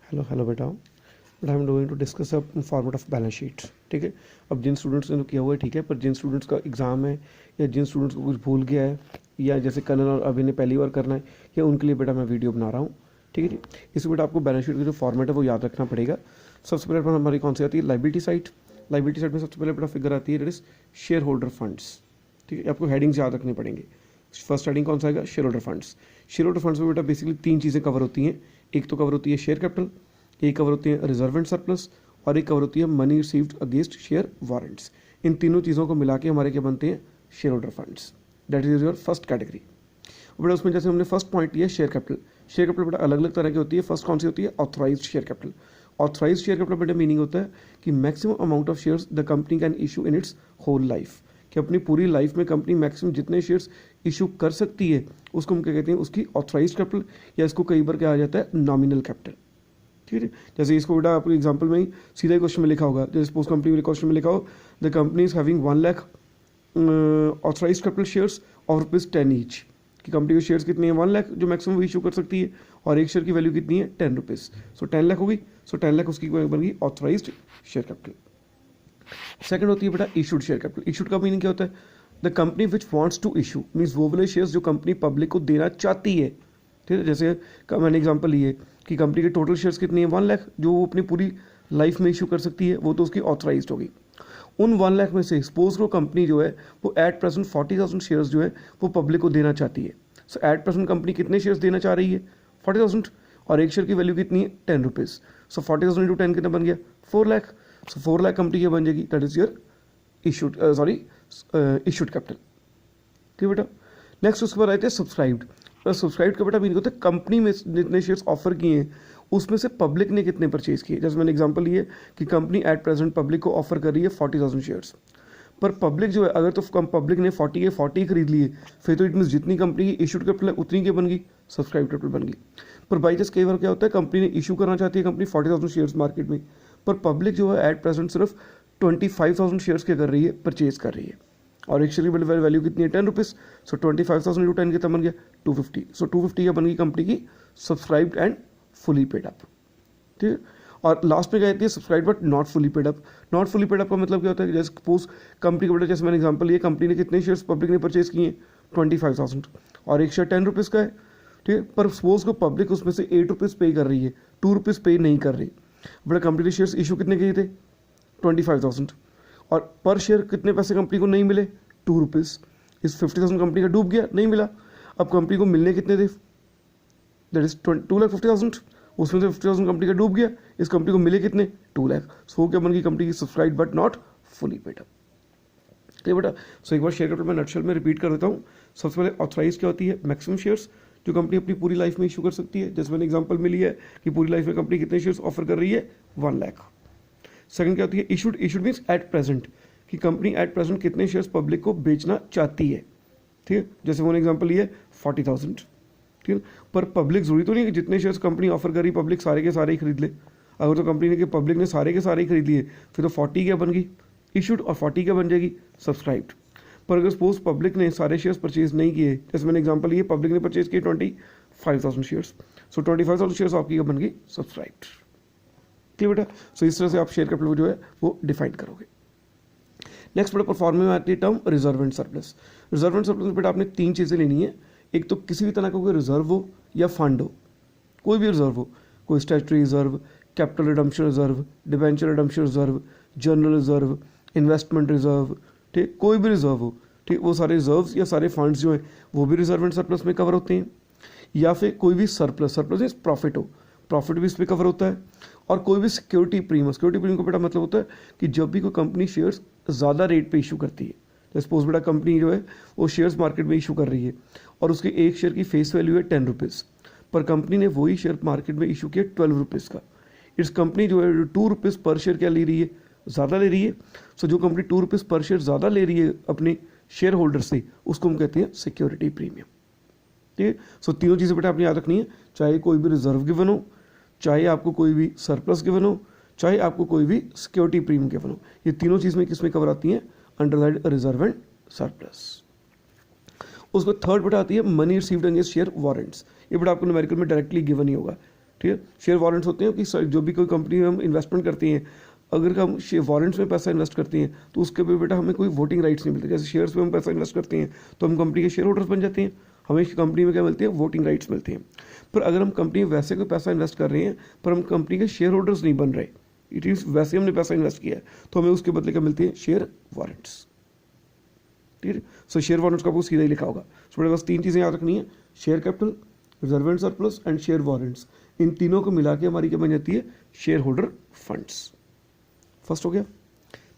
Hello बेटा, but I am going to discuss a format of balance sheet. ठीक है, अब जिन स्टूडेंट्स ने तो किया हुआ है ठीक है, पर जिन स्टूडेंट्स का एग्जाम है या जिन स्टूडेंट्स को कुछ भूल गया है या जैसे कनन और अभी ने पहली बार करना है, या उनके लिए बेटा मैं वीडियो बना रहा हूँ। ठीक है जी, इसमें बेटा आपको बैलेंस शीट का जो फॉर्मेट है वो याद रखना पड़ेगा। सबसे पहले हमारी कौन सी आती है, लाइबिलिटी साइड। लाइबिलिटी साइड में सबसे पहले बेटा फिगर आती है that is share holder funds. ठीक है, आपको हेडिंग्स याद रखने पड़ेंगे। फर्स्ट हेडिंग कौन सा आएगा, share holder funds. Share holder funds में बेटा बेसिकली तीन चीज़ें कवर होती हैं। एक तो कवर होती है शेयर कैपिटल, एक कवर होती है रिजर्व एंड सरप्लस, और एक कवर होती है money received against share warrants. इन तीनों चीज़ों को मिला के हमारे क्या बनते हैं, shareholder funds. That is your first category. बेटा उसमें जैसे हमने फर्स्ट पॉइंट लिया शेयर कैपिटल। शेयर कैपिटल बेटा अलग अलग तरह की होती है। फर्स्ट कौन सी होती है, authorised share capital. Authorised share capital बेटा मीनिंग होता है कि maximum amount of shares the company can issue in its whole life, कि अपनी पूरी लाइफ में कंपनी मैक्सिमम जितने शेयर्स इशू कर सकती है उसको हम क्या कहते हैं, उसकी ऑथराइज्ड कैपिटल, या इसको कई बार क्या आ जाता है, नॉमिनल कैपिटल। ठीक है, जैसे इसको बेटा आपको एग्जांपल में ही सीधा ही क्वेश्चन में लिखा होगा, जैसे सपोज कंपनी में क्वेश्चन में लिखा हो the company is having 1 lakh authorised capital shares of ₹10 each, कि कंपनी के शेयर्स कितने हैं, 1 लाख जो मैक्सिमम इशू कर सकती है, और एक शेयर की वैल्यू कितनी है, ₹10। सो 10 लाख होगी, सो 10 लाख उसकी बन गई ऑथराइज्ड शेयर कैपिटल। सेकंड होती है बेटा इशूड शेयर कैपिटल। इशूड का मीनिंग क्या होता है, the company which wants to issue, means वो वाले शेयर्स जो कंपनी पब्लिक को देना चाहती है। ठीक है, जैसे मैंने एग्जांपल लिए कि कंपनी के टोटल शेयर्स कितनी है, 1 लाख, जो वो अपनी पूरी लाइफ में इशू कर सकती है, वो तो उसकी ऑथराइज्ड होगी। उन 1 लाख में से सपोज को कंपनी जो है वो एट प्रेजेंट 40,000 शेयर्स जो है वो पब्लिक को देना चाहती है। सो एट प्रेजेंट कंपनी कितने शेयर्स देना चाह रही है, 40,000, और एक शेयर की वैल्यू कितनी है, ₹10। सो 40,000 इंटू 10 कितना बन गया, 4 लाख। सो 4 लाख कंपनी की बन जाएगी, that is your issued issued capital. ठीक है बेटा, नेक्स्ट उसके बाद आते हैं सब्सक्राइब्ड। सब्सक्राइब का बेटा मीनिंग होता है कंपनी में जितने शेयर्स ऑफर किए हैं उसमें से पब्लिक ने कितने परचेज किए। जैसे मैंने एग्जांपल लिए कि कंपनी एट प्रेजेंट पब्लिक को ऑफर कर रही है 40,000 शेयर्स, पर पब्लिक जो है अगर तो पब्लिक ने 40 के 40 खरीद लिए, फिर तो इट मीन्स जितनी कंपनी की इशूड कैपिटल है उतनी की बन गई, सब्सक्राइब कैपिटल बन गई। पर बाई चांस कई बार क्या होता है, कंपनी ने इशू करना चाहती है कंपनी 40,000 शेयर्स मार्केट में, पर पब्लिक जो है एट प्रेजेंट सिर्फ 25,000 शेयर्स क्या कर रही है, परचेज कर रही है, और एक शेयर की वैल्यू कितनी है, ₹10। सो 25,000 इंटू 10 कितना बन गया, 250। सो 250 क्या बन गई कंपनी की subscribed and fully paid up. ठीक है, और लास्ट में क्या कहती है, subscribe but not fully paid up. Not fully paid up का मतलब क्या होता है, जैसे सपोज कंपनी के बेटा जैसे मैंने एग्जांपल लिया, कंपनी ने कितने शेयर्स पब्लिक ने परचेज किए, 25,000, और एक शेयर ₹10 का है। ठीक है, पर सपोज को पब्लिक उसमें से ₹8 पे कर रही है, ₹2 पे नहीं कर रही। बड़ा कंपनी ने शेयर्स इशू कितने किए थे, 25,000, और पर शेयर कितने पैसे कंपनी को नहीं मिले, ₹2। इस 50,000 कंपनी का डूब गया, नहीं मिला। अब कंपनी को मिलने कितने थे, दैट इज 2,50,000, उसमें से 50,000 कंपनी का डूब गया, इस कंपनी को मिले कितने, 2 लाख। सो क्या बन गई कंपनी की subscribe but not fully paid up. ठीक है बेटा, सो एक बार शेयर कैपिटल मैं नटशेल में रिपीट कर देता हूँ। सबसे पहले ऑथराइज क्या होती है, मैक्सिमम शेयर्स जो कंपनी अपनी पूरी लाइफ में इशू कर सकती है। जैसे मैंने एग्जांपल में लिया है कि पूरी लाइफ में कंपनी कितने शेयर्स ऑफर कर रही है, 1 लाख। सेकंड क्या होती है, issued. Issued means at present, कि कंपनी एट प्रेजेंट कितने शेयर्स पब्लिक को बेचना चाहती है। ठीक है, जैसे मैंने एग्जांपल लिया 40,000। ठीक है, पर पब्लिक जरूरी तो नहीं कि जितने शेयर्स कंपनी ऑफर कर रही पब्लिक सारे के सारे ही खरीद ले। अगर तो कंपनी ने कि पब्लिक ने सारे के सारे ही खरीद लिए, फिर तो 40 क्या बन गई, इशूड, और 40 क्या बन जाएगी, सब्सक्राइब्ड। पर अगर सपोज पब्लिक ने सारे शेयर्स परचेज नहीं किए, जैसे मैंने एग्जांपल लिए पब्लिक ने परचेज किए 25,000 शेयर्स, सो 25,000 शेयर्स आपकी क्या बन गई, सब्सक्राइब्ड। ठीक है बेटा, सो इस तरह से आप शेयर कैपिटल जो है वो डिफाइन करोगे। नेक्स्ट बेटा परफॉर्मेंस में आती है term reserve and surplus. Reserve and surplus बेटा आपने 3 चीज़ें लेनी है। एक तो किसी भी तरह का कोई रिजर्व हो या फंड हो, कोई भी रिजर्व हो, कोई statutory reserve, capital redemption reserve, debenture redemption reserve, general reserve, investment reserve, ठीक, कोई भी रिजर्व हो, ठीक, वो सारे रिजर्व्स या सारे फंड्स जो हैं वो भी रिजर्व एंड सरप्लस में कवर होते हैं। या फिर कोई भी सरप्लस, सरप्लस मीन्स प्रॉफिट हो, प्रॉफिट भी इस पर कवर होता है। और कोई भी सिक्योरिटी प्रीमियम, सिक्योरिटी प्रीमियम का बेटा मतलब होता है कि जब भी कोई कंपनी शेयर्स ज़्यादा रेट पे इशू करती है, सपोज बेटा कंपनी जो है वो शेयर्स मार्केट में इशू कर रही है और उसके एक शेयर की फेस वैल्यू है ₹10, पर कंपनी ने वही शेयर मार्केट में इशू किया ₹12 का। इस कंपनी जो है ₹2 पर शेयर क्या ले रही है, ज़्यादा ले रही है। सो जो कंपनी ₹2 पर शेयर ज़्यादा ले रही है अपने शेयर होल्डर से, उसको हम कहते हैं सिक्योरिटी प्रीमियम। ठीक है, सो तीनों चीज़ें बेटा आपने याद रखनी है, चाहे कोई भी रिजर्व गिवन हो, चाहे आपको कोई भी सरप्लस गिवन हो, चाहे आपको कोई भी सिक्योरिटी प्रीमियम गिवन हो, ये तीनों चीज़ में किस में कवर आती हैं, under that reserve and surplus. उसको थर्ड बेटा आती है money received against share warrants. ये बेटा आपको न्यूमेरिकल में डायरेक्टली गिवन ही होगा, ठीक है। शेयर वारंट्स होते हैं कि जो भी कोई कंपनी में हम इन्वेस्टमेंट करते हैं, अगर हम वारंट्स में पैसा इन्वेस्ट करते हैं तो उसके पे बेटा हमें कोई वोटिंग राइट्स नहीं मिलते। जैसे शेयर्स में हम पैसा इन्वेस्ट करते हैं तो हम कंपनी के शेयर होल्डर्स बन जाते हैं, हमें कंपनी में क्या मिलते हैं, वोटिंग राइट्स मिलते हैं। पर अगर हम कंपनी में वैसे कोई पैसा इन्वेस्ट कर रहे हैं पर हम कंपनी के शेयर होल्डर्स नहीं बन रहे, इट मीन्स वैसे हमने पैसा इन्वेस्ट किया है, तो हमें उसके बदले क्या मिलते हैं, शेयर वारंट्स। ठीक है। सो शेयर वारंट्स का आपको सीधा ही लिखा होगा। सो मेरे पास 3 चीज़ें याद रखनी है, share capital, reserve and surplus and share warrants. इन तीनों को मिला के हमारी क्या बन जाती है, शेयर होल्डर फंड्स। फर्स्ट हो गया।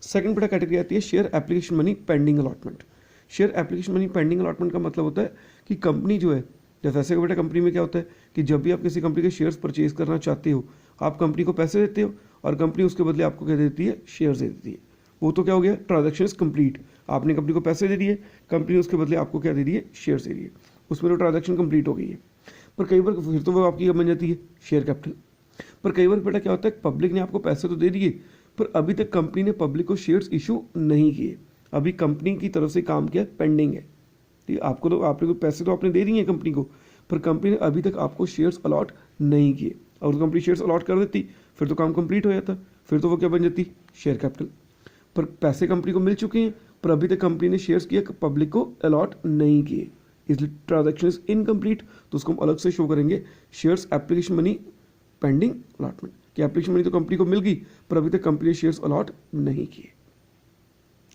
सेकंड बेटा कैटेगरी आती है share application money pending allotment. Share application money pending allotment का मतलब होता है कि कंपनी जो है, जैसे ऐसे बेटा कंपनी में क्या होता है कि जब भी आप किसी कंपनी के शेयर्स परचेज करना चाहते हो, आप कंपनी को पैसे देते हो और कंपनी उसके बदले आपको क्या देती है, शेयर्स दे देती है। वो तो क्या हो गया, ट्रांजेक्शन इज कंप्लीट। आपने कंपनी को पैसे दे दिए, कंपनी उसके बदले आपको क्या दे दिए, शेयर्स दे दिए, उसमें तो ट्रांजेक्शन कंप्लीट हो गई है। पर कई बार फिर तो वो आपकी बन जाती है शेयर कैपिटल। पर कई बार बेटा क्या होता है, पब्लिक ने आपको पैसे तो दे दिए पर अभी तक कंपनी ने पब्लिक को शेयर्स इशू नहीं किए, अभी कंपनी की तरफ से काम किया पेंडिंग है। ठीक है, आपको तो आपने पैसे तो आपने दे दिए हैं कंपनी को, पर कंपनी ने अभी तक आपको शेयर्स अलॉट नहीं किए। और कंपनी शेयर्स अलॉट कर देती फिर तो काम कंप्लीट हो जाता, फिर तो वो क्या बन जाती, शेयर कैपिटल। पर पैसे कंपनी को मिल चुके हैं पर अभी तक कंपनी ने शेयर्स किया, पब्लिक को अलॉट नहीं किए, इसलिए ट्रांजेक्शन इज इनकम्प्लीट। तो उसको हम अलग से शो करेंगे shares application money pending allotment, कि एप्लीकेशन मनी तो कंपनी को मिल गई पर अभी तक कंपनी ने शेयर्स अलॉट नहीं किए।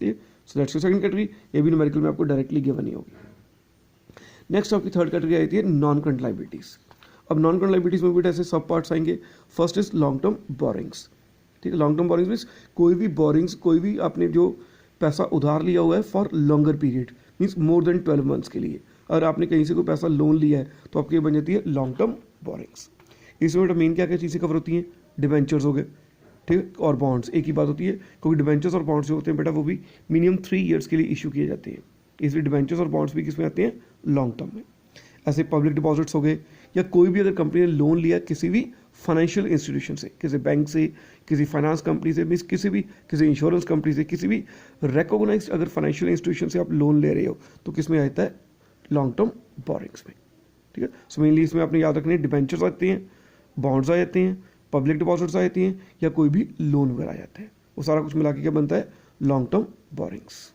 ठीक है। So that's your second category, ये भी न्यूमेरिकल में आपको डायरेक्टली गिवन ही होगी। नेक्स्ट आपकी थर्ड कैटेगरी आती है नॉन करंट लायबिलिटीज। अब नॉन करंट लायबिलिटीज में भी ऐसे सब पार्ट्स आएंगे। First is long term borings. ठीक है, लॉन्ग टर्म बोरिंग्स मीन्स कोई भी बोरिंग्स, कोई भी आपने जो पैसा उधार लिया हुआ है for longer period, means more than 12 months के लिए, अगर आपने कहीं से कोई पैसा लोन लिया है तो आपकी बन जाती है लॉन्ग टर्म बोरिंग्स। इसमें मेन क्या क्या चीज़ें कवर होती हैं, डिबेंचर्स हो गए, ठीक है, और बॉन्ड्स। एक ही बात होती है क्योंकि डिबेंचर्स और बॉन्ड्स जो होते हैं बेटा वो भी मिनिमम 3 ईयर्स के लिए इशू किए जाते हैं, इसलिए डिबेंचर्स और बॉन्ड्स भी किसमें आते हैं, लॉन्ग टर्म में। ऐसे पब्लिक डिपॉजिट्स हो गए, या कोई भी अगर कंपनी ने लोन लिया किसी भी फाइनेंशियल इंस्टीट्यूशन से, किसी बैंक से, किसी फाइनेंस कंपनी से, मीन्स किसी इंश्योरेंस कंपनी से, किसी भी रिकॉग्नाइज्ड अगर फाइनेंशियल इंस्टीट्यूशन से आप लोन ले रहे हो तो किसमें आता है, लॉन्ग टर्म बोरिंग्स में। ठीक है। सो मेनली इसमें आपने याद रखनी है, डिबेंचर्स आते हैं, बॉन्ड्स आ जाते हैं, पब्लिक डिपॉजिट्स आ जाती हैं, या कोई भी लोन वगैरह आ जाते हैं, वो सारा कुछ मिला के क्या बनता है, लॉन्ग टर्म बोरिंग्स।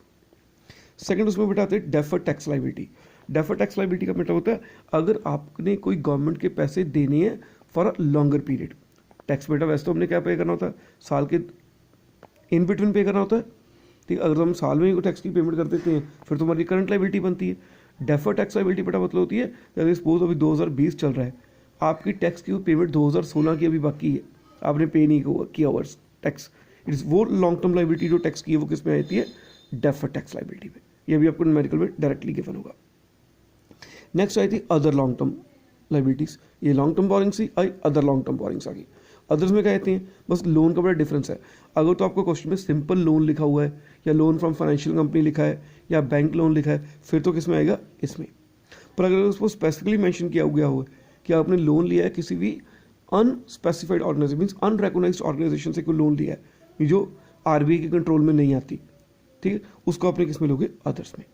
सेकंड उसमें बेटा आते हैं deferred tax liability. Deferred tax liability का मतलब होता है अगर आपने कोई गवर्नमेंट के पैसे देने हैं for a longer period. Tax बेटा वैसे तो हमने क्या पे करना होता है, साल के इन बिटवीन पे करना होता है। ठीक है, अगर हम साल में टैक्स की पेमेंट कर देते हैं फिर तो हमारी करंट लायबिलिटी बनती है। डेफर्ड टैक्स लायबिलिटी बेटा मतलब होती है अगर सपोज अभी 2020 चल रहा है, आपकी टैक्स की पेमेंट 2016 की अभी बाकी है, आपने पे नहीं किया ओवर टैक्स, इट इज वो लॉन्ग टर्म लायबिलिटी जो टैक्स की है वो किस में आती है, डेफर्ड टैक्स लायबिलिटी में। ये भी आपको न्यूमेरिकल में डायरेक्टली गिवन होगा। नेक्स्ट आई थी अदर लॉन्ग टर्म लायबिलिटीज। ये लॉन्ग टर्म बोरिंग से आई, अदर लॉन्ग टर्म बोरिंग्स आ गई। अदर्स में क्या कहते हैं, बस लोन का बड़ा डिफरेंस है। अगर तो आपको क्वेश्चन में सिंपल लोन लिखा हुआ है या लोन फ्रॉम फाइनेंशियल कंपनी लिखा है या बैंक लोन लिखा है फिर तो किस में आएगा, इसमें। पर अगर उसको स्पेसिफिकली मेंशन किया गया हुआ है कि आपने लोन लिया है किसी भी unspecified organisation, means unrecognised organisation से कोई लोन लिया है जो आरबीआई के कंट्रोल में नहीं आती, ठीक है, उसको आपने किस में लोगे, अदर्स में।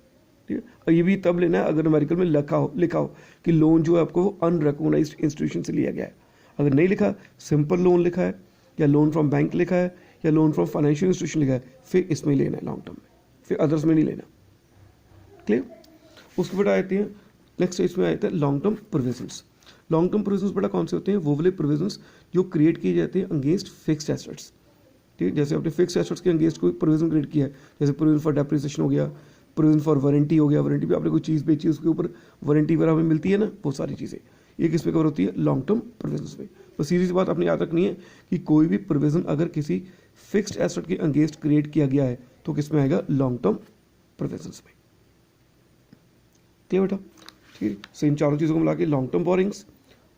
ठीक है, और ये भी तब लेना है अगर न्यूमेरिकल में लिखा हो कि लोन जो है आपको वो अनरिकॉग्नाइज्ड इंस्टीट्यूशन से लिया गया है। अगर नहीं लिखा, सिंपल लोन लिखा है या लोन फ्रॉम बैंक लिखा है या लोन फ्रॉम फाइनेंशियल इंस्टीट्यूशन लिखा है फिर इसमें लेना है लॉन्ग टर्म में, फिर अदर्स में नहीं लेना। क्लियर। उसके बाद आते हैं नेक्स्ट इसमें आते हैं long term provisions. Long term provisions बेटा कौन से होते हैं, वो वाले प्रोविजंस जो क्रिएट किए जाते हैं अगेंस्ट फिक्स्ड एसेट्स। ठीक है, जैसे आपने फिक्स्ड एसेट्स के अगेंस्ट कोई प्रोविजन क्रिएट किया है, जैसे प्रोविजन फॉर डेप्रिसिएशन हो गया, प्रोविजन फॉर वारंटी हो गया, वारंटी भी आपने कोई चीज़ बेची उसके ऊपर वारंटी वगैरह हमें मिलती है ना, वो सारी चीज़ें ये किस में कवर होती है, लॉन्ग टर्म प्रोविजंस में। तो सीधी सी बात आपने याद रखनी है कि कोई भी प्रोविजन अगर किसी फिक्स्ड एसेट के अगेंस्ट क्रिएट किया गया है तो किस में आएगा, लॉन्ग टर्म प्रोविजंस में। क्लियर बेटा। ठीक है, सो इन चारों चीज़ों को मिला के long term borrowings,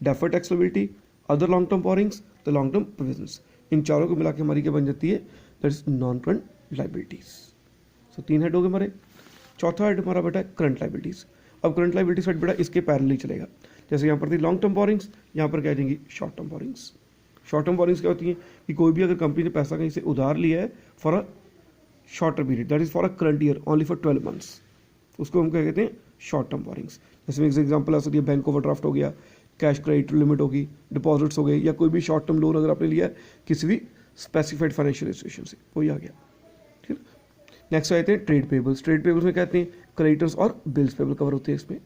deferred tax liability, other long term borrowings, the long term provisions, इन चारों को मिला के हमारी क्या बन जाती है, that is non current liabilities. So 3 head हो गए हमारे। चौथा हेड हमारा बेटा करंट लायबिलिटीज। अब करंट लायबिलिटीज हेड बेटा इसके पैरेलल चलेगा, जैसे यहाँ पर थी लॉन्ग टर्म बोरिंग्स, यहाँ पर क्या देंगी, short term borrowings. Short term borrowings क्या होती है कि कोई भी अगर कंपनी ने पैसा कहीं से उधार लिया है for a shorter period, that is for a current year only for 12 months, उसको हम क्या कहते हैं, शॉर्ट टर्म बोरिंग्स। जैसे एग्जाम्पल आ सकती है बैंक ओवरड्राफ्ट हो गया, कैश क्रेडिट लिमिट होगी, डिपॉजिट्स हो गए, या कोई भी शॉर्ट टर्म लोन अगर आपने लिया है किसी भी स्पेसिफाइड फाइनेंशियल इंस्टीट्यूशन से, वही आ गया। ठीक है, नेक्स्ट आते हैं ट्रेड पेबल्स। ट्रेड पेबल्स में कहते हैं क्रेडिटर्स और बिल्स पेबल कवर होते हैं इसमें।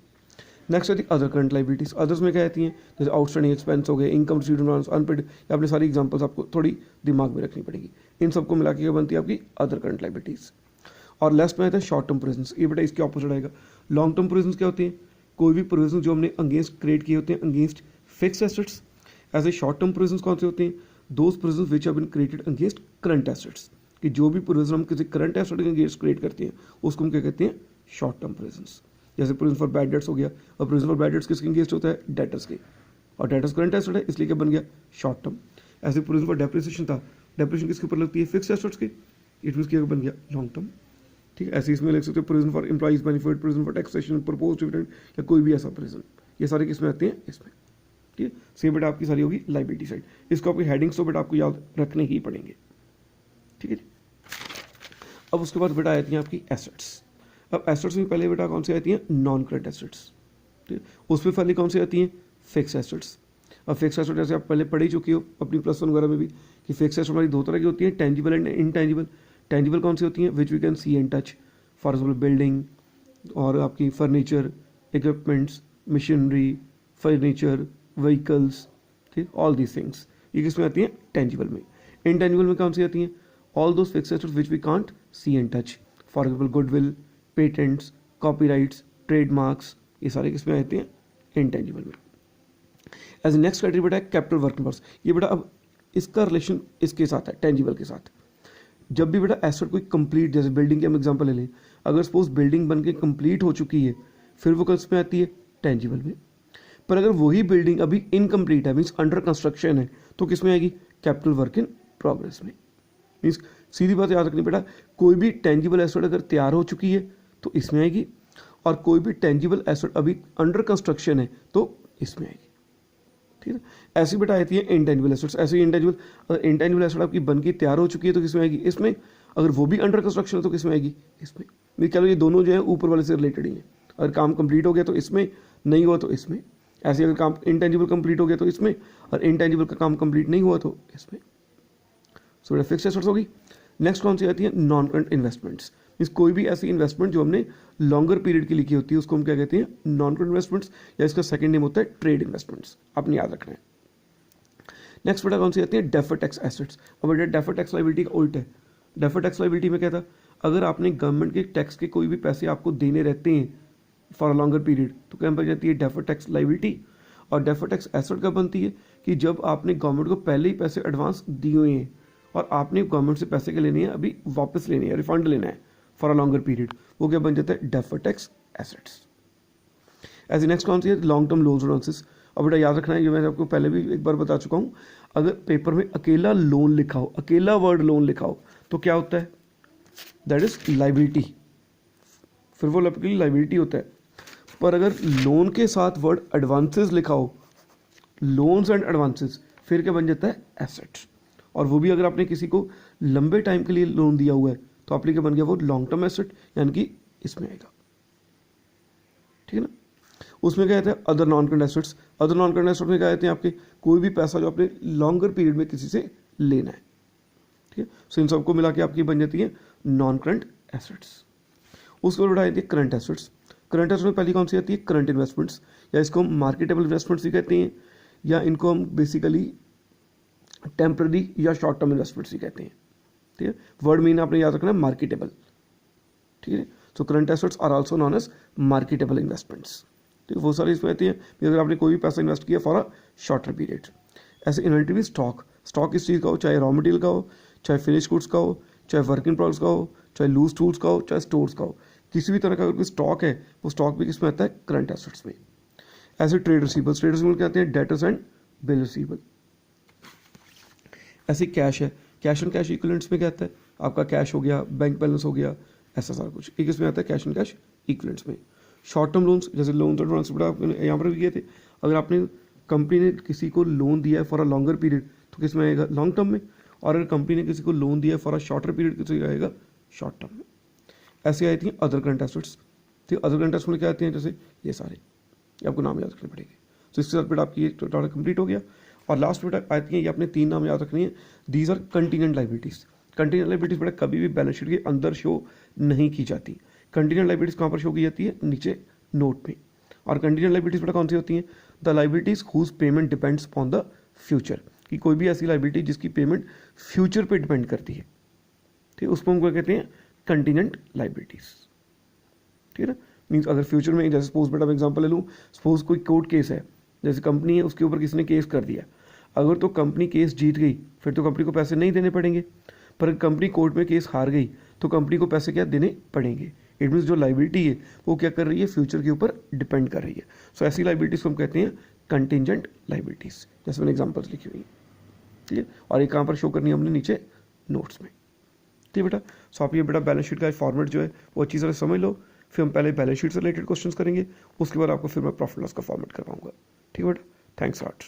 नेक्स्ट आती है अदर करंट लाइबिलिटीज। अदर्स में क्या आती हैं, जैसे आउटस्टैंडिंग एक्सपेंस हो गए, इनकम रिसीव्ड ऑन अनपेड, या अपने सारी एग्जांपल्स आपको थोड़ी दिमाग में रखनी पड़ेगी। इन सबको मिला के बनती है आपकी अदर करंट लाइबिलिटीज। और लास्ट में आता है शॉर्ट टर्म प्रोविजंस। ये बेटा इसके ऑपोजिट आएगा। लॉन्ग टर्म प्रोविजंस क्या होती हैं, कोई भी प्रोविजन जो हमने अगेंस्ट क्रिएट किए होते हैं अगेंस्ट फिक्स्ड एसेट्स। ऐसे शॉर्ट टर्म प्रोविजंस कौन से होते हैं, those provisions which have been created against current assets, कि जो भी प्रोविजन हम किसी करंट एसेट के अगेंस्ट क्रिएट करते हैं उसको हम क्या कहते हैं, शॉर्ट टर्म प्रोविजंस। जैसे प्रोविजन फॉर बैड डेट्स हो गया, और प्रोविजन फॉर बैड डेट्स किसके अगेंस्ट होता है, डेटर्स के, और डेटर्स करंट एसेट है इसलिए क्या बन गया, शॉर्ट टर्म। ऐसे प्रोविजन फॉर डेप्रिसिएशन था, डेप्रिसिएशन किसके ऊपर लगती है, फिक्स्ड एसेट्स के, इट मींस क्या बन गया, लॉन्ग टर्म। ठीक है, ऐसे इसमें लिख सकते हो provision for employees benefit, provision for taxation, propose dividend, या कोई भी ऐसा प्रोविजन, ये सारे किसमें आते हैं, इसमें। ठीक है, सेम बेटा आपकी सारी होगी लाइबिलिटी साइड। इसको आपकी हेडिंग्स तो बेटा आपको याद रखने ही पड़ेंगे। ठीक है जी। अब उसके बाद बेटा आती हैं आपकी एसेट्स। अब एसेट्स में पहले बेटा कौन सी आती हैं, नॉन करंट एसेट्स। ठीक है, उसमें पहले कौन सी आती हैं, फिक्स एसेट्स। अब फिक्स एसेट जैसे आप पहले पढ़ ही चुकी हो अपनी +1 वगैरह में भी, कि फिक्स एसेट हमारी दो तरह की होती है, टेंजिबल एंड इनटेंजिबल। टेंजिबल कौन सी होती हैं, which we can see and touch, for example building, और आपकी furniture, equipments, machinery, furniture, vehicles, ठीक, ऑल दीज थिंग्स, ये किसमें आती हैं, टेंजिबल में। इनटेंजिबल में कौन सी आती हैं, all those fix assets which we can't see and touch, for example goodwill, patents, copyrights, trademarks, ये सारे किसमें आते हैं, इनटेंजिबल में। एज नेक्स्ट कैटेगरी बेटा है कैपिटल वर्क इन प्रोग्रेस। ये बेटा अब इसका रिलेशन इसके साथ है, टेंजिबल के साथ। जब भी बेटा एसेट कोई कंप्लीट, जैसे बिल्डिंग के हम एग्जांपल ले लें, अगर सपोज बिल्डिंग बन के कंप्लीट हो चुकी है फिर वो किसमें आती है, टेंजिबल में। पर अगर वही बिल्डिंग अभी इनकम्प्लीट है, मीन्स अंडर कंस्ट्रक्शन है, तो किसमें आएगी, कैपिटल वर्क इन प्रोग्रेस में। मीन्स सीधी बात याद रखनी बेटा, कोई भी टेंजिबल एसेट अगर तैयार हो चुकी है तो इसमें आएगी, और कोई भी टेंजिबल एसेट अभी अंडर कंस्ट्रक्शन है तो इसमें आएगी। ठीक है, ऐसी बेटा आती है इंटेंजिबल एसेट्स। ऐसे ही इंटेंजिबल, अगर इंटेंजिबल एसेट आपकी बन के तैयार हो चुकी है तो किसमें आएगी, इसमें। अगर वो भी अंडर कंस्ट्रक्शन है तो किसमें आएगी, इसमें। मैं कह लो ये दोनों जो है ऊपर वाले से रिलेटेड ही है। अगर काम कंप्लीट हो गया तो इसमें, नहीं हुआ तो इसमें। ऐसे अगर काम इंटेंजिबल कंप्लीट हो गया तो इसमें, और इंटेंजिबल का काम कंप्लीट नहीं हुआ तो इसमें। सो बेटा फिक्स्ड एसेट्स होगी। नेक्स्ट कौन सी आती है, नॉन करंट इन्वेस्टमेंट्स। मीन्स कोई भी ऐसी इन्वेस्टमेंट जो हमने लॉन्गर पीरियड की लिखी होती है उसको हम क्या कहते हैं, नॉन करंट इन्वेस्टमेंट्स, या इसका सेकंड नेम होता है ट्रेड इन्वेस्टमेंट्स, आपने याद रखना है। नेक्स्ट बेटा कौन सी आती है, डेफर्ड टैक्स एसेट्स। अब बेटा डेफर्ड टैक्स लायबिलिटी का उल्टा है। डेफर्ड टैक्स लायबिलिटी में क्या था, अगर आपने गवर्नमेंट के टैक्स के कोई भी पैसे आपको देने रहते हैं फॉर अ लॉन्गर पीरियड तो क्या बन जाती है, डेफर्ड टैक्स लायबिलिटी। और डेफर्ड टैक्स एसेट कब बनती है, कि जब आपने गवर्नमेंट को पहले ही पैसे एडवांस दिए हुए हैं और आपने गवर्नमेंट से पैसे के लेने हैं, अभी वापस लेने हैं, रिफंड लेना है फॉर अ लॉन्गर पीरियड, वो क्या बन जाता है, डेफर्ड टैक्स एसेट्स। ऐसे नेक्स्ट कौन सी है, लॉन्ग टर्म लोन्स एडवांसेस। अब बेटा याद रखना है, ये मैंने आपको पहले भी एक बार बता चुका हूँ, अगर पेपर में अकेला लोन लिखा हो, अकेला वर्ड लोन लिखा हो तो क्या होता है, दैट इज लाइबिलिटी, फिर वो लाइबिलिटी होता है। पर अगर लोन के साथ वर्ड एडवांसेस लिखा हो, लोन्स एंड एडवांसेस, फिर क्या बन जाता है, एसेट। और वो भी अगर आपने किसी को लंबे टाइम के लिए लोन दिया हुआ है तो आपने क्या बन गया, वो लॉन्ग टर्म एसेट, यानी कि इसमें आएगा। ठीक है ना। उसमें क्या कहते हैं, other non current assets. Other non current asset में क्या कहते हैं, आपके कोई भी पैसा जो आपने लॉन्गर पीरियड में किसी से लेना है। ठीक है, सो इन सबको मिला के आपकी बन जाती है नॉन करंट एसेट्स। उसको बढ़ा जाती है करंट एसेट्स। करंट एसेट्स में पहली कौन सी आती है, करंट इन्वेस्टमेंट्स, या इसको हम मार्केटेबल इन्वेस्टमेंट्स भी कहते हैं, या इनको हम बेसिकली टेम्पररी या शॉर्ट टर्म इन्वेस्टमेंट्स भी कहते हैं। ठीक है, वर्ड मीन आपने याद रखना है, मार्केटेबल। ठीक है, so current assets are also known as marketable investments. तो वो सारी इसमें आती है, अगर आपने कोई भी पैसा इन्वेस्ट किया फॉर अ शॉर्टर पीरियड। ऐसे इन्वेंटरी भी स्टॉक, स्टॉक इस चीज़ का हो, चाहे रॉ मटेरियल का हो, चाहे फिनिश गुड्स का हो, चाहे वर्क इन प्रोग्रेस का हो, चाहे लूज टूल्स का हो, चाहे स्टोर्स का हो, किसी भी तरह का अगर कोई स्टॉक है वो स्टॉक भी किसमें आता है, करंट एसेट्स में। ऐसे ट्रेड रिसीवेबल्स, ट्रेड रिसीवेबल कहते हैं डेटर्स एंड बिल रिसीवेबल। ऐसे कैश है, कैश एंड कैश इक्विवेलेंट्स में क्या आता है, आपका कैश हो गया, बैंक बैलेंस हो गया, ऐसा सारा कुछ एक इसमें आता है कैश एंड कैश इक्विवेलेंट्स में। शॉर्ट टर्म लोन्स, जैसे लोन एडवांस यहाँ पर भी किए थे, अगर आपने कंपनी ने किसी को लोन दिया है फॉर अ लॉन्गर पीरियड तो किसमें आएगा, लॉन्ग टर्म में। और अगर कंपनी ने किसी को लोन दिया है फॉर अ शॉर्टर पीरियड किस आएगा, शॉर्ट टर्म में। ऐसे आई थी अदर करंट एसेट्स। ठीक, अदर करंट एसेट्स में क्या आते हैं, जैसे ये सारे, ये आपको नाम याद रखने पड़ेंगे। तो इसके साथ बेटा आपकी ये टॉपिक कंप्लीट हो गया। और लास्ट बेटा आती है, ये अपने 3 नाम याद रखनी है। These are contingent liabilities. Contingent liabilities बेटा कभी भी बैलेंस शीट के अंदर शो नहीं की जाती। कंटीजेंट लायबिलिटीज़ कहाँ पर शो की जाती है? नीचे नोट में। और कंटीजेंट लायबिलिटीज़ बेटा कौन सी होती हैं? The liabilities whose payment depends upon the future, कि कोई भी ऐसी लायबिलिटी जिसकी पेमेंट फ्यूचर पे डिपेंड करती है, ठीक है, उसको हम क्या कहते हैं? कंटीजेंट लायबिलिटीज़, ठीक है ना। मीन्स अगर फ्यूचर में, जैसे सपोज बेटा मैं एग्जांपल ले लूँ, सपोज कोई कोर्ट केस है, जैसे कंपनी है उसके ऊपर किसी ने केस कर दिया, अगर तो कंपनी केस जीत गई फिर तो कंपनी को पैसे नहीं देने पड़ेंगे, पर कंपनी कोर्ट में केस हार गई तो कंपनी को पैसे क्या देने पड़ेंगे। इट मीन्स जो लायबिलिटी है वो क्या कर रही है? फ्यूचर के ऊपर डिपेंड कर रही है। सो ऐसी लायबिलिटीज़ को हम कहते हैं कंटीजेंट लायबिलिटीज़, जैसे मैंने एग्जाम्पल्स लिखी हुई है, ठीक है। और ये कहाँ पर शो करनी है हमने? नीचे नोट्स में, ठीक है बेटा। सो आप ये बेटा बैलेंस शीट का फॉर्मेट जो है वो अच्छी तरह समझ लो। फिर हम पहले बैलेंस शीट से रिलेटेड क्वेश्चंस करेंगे, उसके बाद आपको फिर मैं प्रॉफिट लॉस का फॉर्मेट करवाऊंगा, ठीक है बेटा। Thanks lot.